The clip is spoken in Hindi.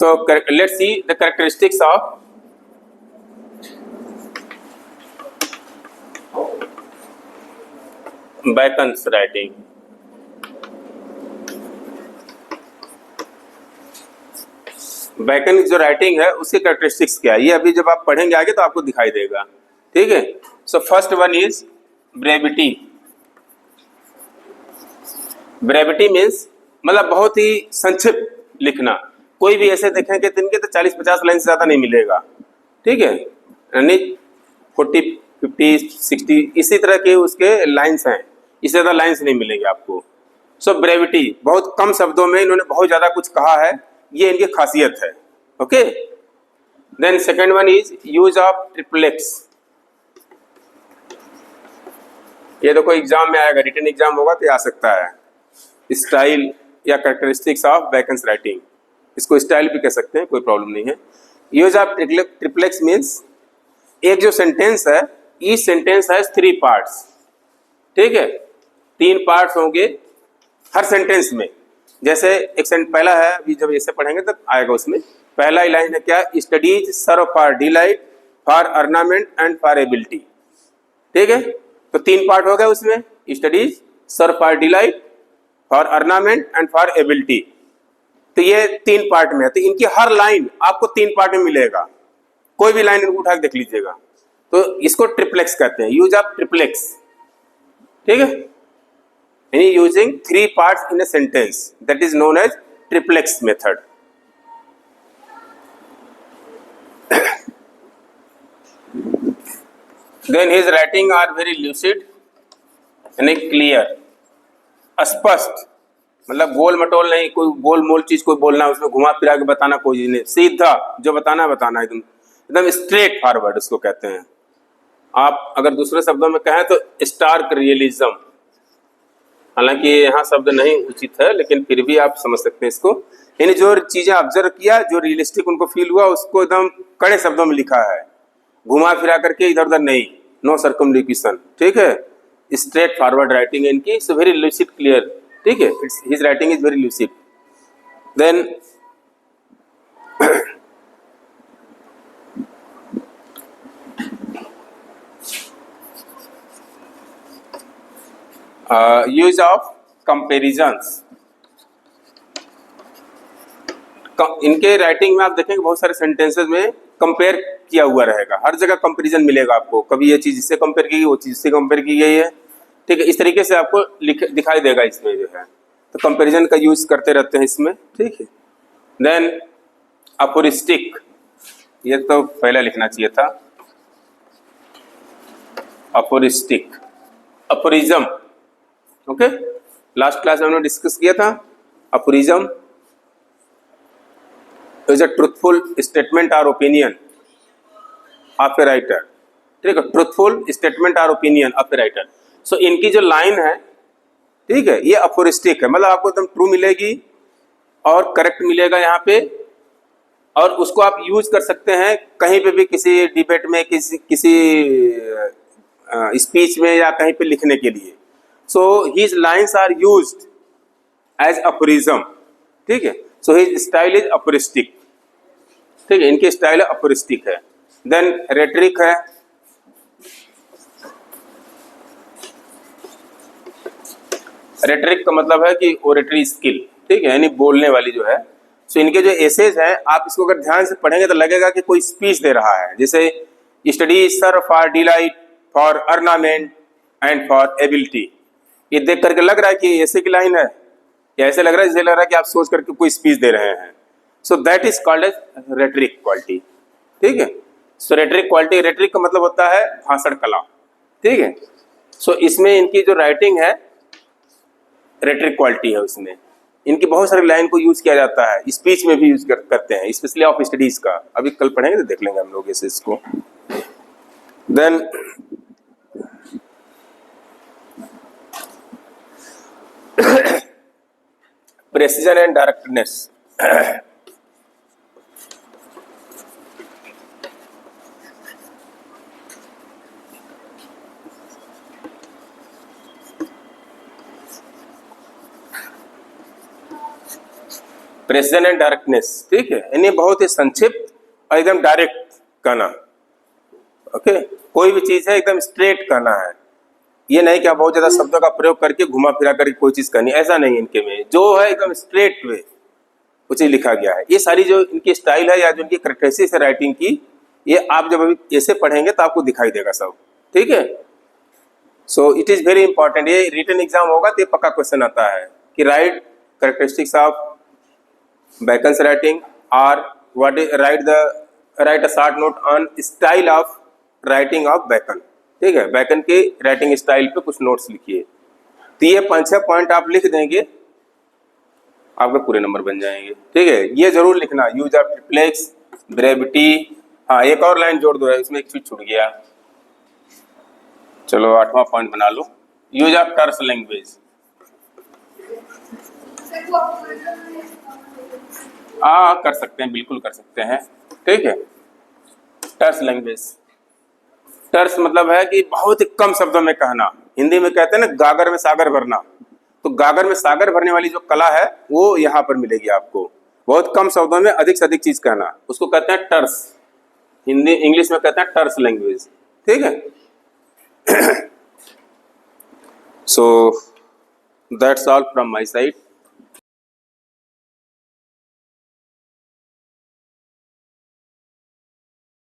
तो let's see the characteristics of Bacon's writing. Bacon की जो राइटिंग है उसकी कैरेक्टरिस्टिक्स क्या है, ये अभी जब आप पढ़ेंगे आगे तो आपको दिखाई देगा। ठीक है, so first one is brevity. Brevity means मतलब बहुत ही संक्षिप्त लिखना। कोई भी ऐसे देखेंगे तिनके तो 40-50 लाइन से ज्यादा नहीं मिलेगा। ठीक है, यानी 40, 50, 60 इसी तरह के उसके लाइन्स हैं, इससे ज्यादा लाइन्स नहीं मिलेंगे आपको। सो ब्रेविटी, बहुत कम शब्दों में इन्होंने बहुत ज्यादा कुछ कहा है, ये इनकी खासियत है। Okay, then second one is use of triplex. ये देखो एग्जाम में आएगा, रिटन एग्जाम होगा तो आ सकता है। स्टाइल या कैरेक्टरिस्टिक्स ऑफ बैकन्स राइटिंग, इसको स्टाइल भी कह सकते हैं, कोई प्रॉब्लम नहीं है। यूज ऑफ ट्रिप्लेक्स मीन्स एक जो सेंटेंस है, ईच सेंटेंस हैज 3 पार्ट्स। ठीक है, 3 पार्ट्स होंगे हर सेंटेंस में। जैसे एक पहला है, अभी जब ऐसे पढ़ेंगे तब आएगा उसमें। पहला लाइन है क्या, studies serve for delight, for ornament and for ability. ठीक है, तो 3 पार्ट हो गए उसमें, studies serve for delight, for ornament and for ability. तो ये 3 पार्ट में है, तो इनकी हर लाइन आपको 3 पार्ट में मिलेगा। कोई भी लाइन उठा के देख लीजिएगा, तो इसको ट्रिप्लेक्स कहते हैं, यूज ऑफ ट्रिप्लेक्स। ठीक है, यानी using 3 parts in a sentence, that is known as triplex method. Then his writing are very lucid यानी क्लियर, स्पष्ट, मतलब गोल मटोल नहीं, कोई गोल मोल चीज कोई बोलना उसमें घुमा फिरा के बताना कोई चीज नहीं, सीधा जो बताना बताना, एकदम एकदम स्ट्रेट फॉरवर्ड उसको कहते हैं। आप अगर दूसरे शब्दों में कहें तो स्टार्क रियलिज्म, हालांकि यहाँ शब्द नहीं उचित है लेकिन फिर भी आप समझ सकते हैं इसको। यानी जो चीजें ऑब्जर्व किया, जो रियलिस्टिक उनको फील हुआ, उसको एकदम कड़े शब्दों में लिखा है, घुमा फिरा करके इधर उधर नहीं, नो सर्कमलोकेशन। ठीक है, स्ट्रेट फॉरवर्ड राइटिंग है इनकी, सो वेरी लूसिड क्लियर। ठीक है, his writing is very lucid. Then use of comparisons. इनके राइटिंग में आप देखेंगे बहुत सारे सेंटेंसेस में कंपेयर किया हुआ रहेगा, हर जगह कंपैरिजन मिलेगा आपको, कभी ये चीज इससे कंपेयर की गई, वो चीज इससे कंपेयर की गई है। ठीक है, इस तरीके से आपको दिखाई देगा इसमें जो है, तो कंपैरिजन का यूज करते रहते हैं इसमें। ठीक है, देन अपोरिस्टिक, ये तो पहले लिखना चाहिए था, अपोरिस्टिक, अपोरिज्म। ओके, लास्ट क्लास में हमने डिस्कस किया था। अपोरिज्म इज अ ट्रूथफुल स्टेटमेंट और ओपिनियन ऑफ ए राइटर। ठीक है, ट्रूथफुल स्टेटमेंट और ओपिनियन ऑफ ए राइटर। सो इनकी जो लाइन है, ठीक है, ये अफोरिस्टिक है, मतलब आपको एकदम ट्रू मिलेगी और करेक्ट मिलेगा यहाँ पे, और उसको आप यूज कर सकते हैं कहीं पे भी, किसी डिबेट में, किसी स्पीच में या कहीं पे लिखने के लिए। So his lines are used as aphorism. ठीक है, so his style is aphoristic. ठीक है, इनकी स्टाइल अफोरिस्टिक है। देन रेटरिक है, रेटरिक का मतलब है कि ओरेटरी स्किल। ठीक है, यानी बोलने वाली जो है। सो इनके जो एसेज हैं, आप इसको अगर ध्यान से पढ़ेंगे तो लगेगा कि कोई स्पीच दे रहा है, जैसे study serve for delight, for ornament and for ability. ये देख करके लग रहा है कि ऐसे की लाइन है, या ऐसे लग रहा है जैसे लग रहा है कि आप सोच करके कोई स्पीच दे रहे हैं। So that is called as rhetoric quality. ठीक है, सो रेटरिक क्वालिटी, रेटरिक का मतलब होता है भाषण कला। ठीक है, सो इसमें इनकी जो राइटिंग है रेटरिक क्वालिटी है, उसमें इनकी बहुत सारी लाइन को यूज किया जाता है, स्पीच में भी यूज करते हैं, स्पेशली ऑफ स्टडीज का। अभी कल पढ़ेंगे तो देख लेंगे हम लोग इसे, इसको। Then precision and directness. Precision and directness, ठीक है, यानी बहुत ही संक्षिप्त और एकदम डायरेक्ट कहना। ओके, कोई भी चीज है एकदम स्ट्रेट कहना है, ये नहीं कि आप बहुत ज्यादा शब्दों का प्रयोग करके घुमा फिरा करके कोई चीज करनी, ऐसा नहीं इनके में, जो है एकदम स्ट्रेट वे वो चीज लिखा गया है। ये सारी जो इनकी स्टाइल है या जो इनकी करेक्टरिस्टिक्स है राइटिंग की, ये आप जब अभी ऐसे पढ़ेंगे तो आपको दिखाई देगा सब, ठीक है। So it is very important, ये रिटन एग्जाम होगा तो ये पक्का क्वेश्चन आता है कि right characteristics of Bacon's writing और what is right a short note on style of writing of bacon, ठीक है। बैकन के राइटिंग स्टाइल पे कुछ नोट्स लिखिए। तो ये 5-6 पॉइंट आप लिख देंगे, आपके पूरे नंबर बन जाएंगे, ठीक है। ये जरूर लिखना, यूज ऑफ ट्रिप्लेक्स, ब्रेविटी। हाँ, एक और लाइन जोड़ दो, है इसमें एक चीज छूट गया, चलो 8वां पॉइंट बना लो, यूज ऑफ टर्स लैंग्वेज। हाँ, कर सकते हैं, बिल्कुल कर सकते हैं, ठीक है। टर्स लैंग्वेज, टर्स मतलब है कि बहुत ही कम शब्दों में कहना। हिंदी में कहते हैं ना गागर में सागर भरना, तो गागर में सागर भरने वाली जो कला है वो यहाँ पर मिलेगी आपको। बहुत कम शब्दों में अधिक से अधिक चीज कहना, उसको कहते हैं टर्स। हिंदी इंग्लिश में कहते हैं टर्स लैंग्वेज, ठीक है। So that's all from my side.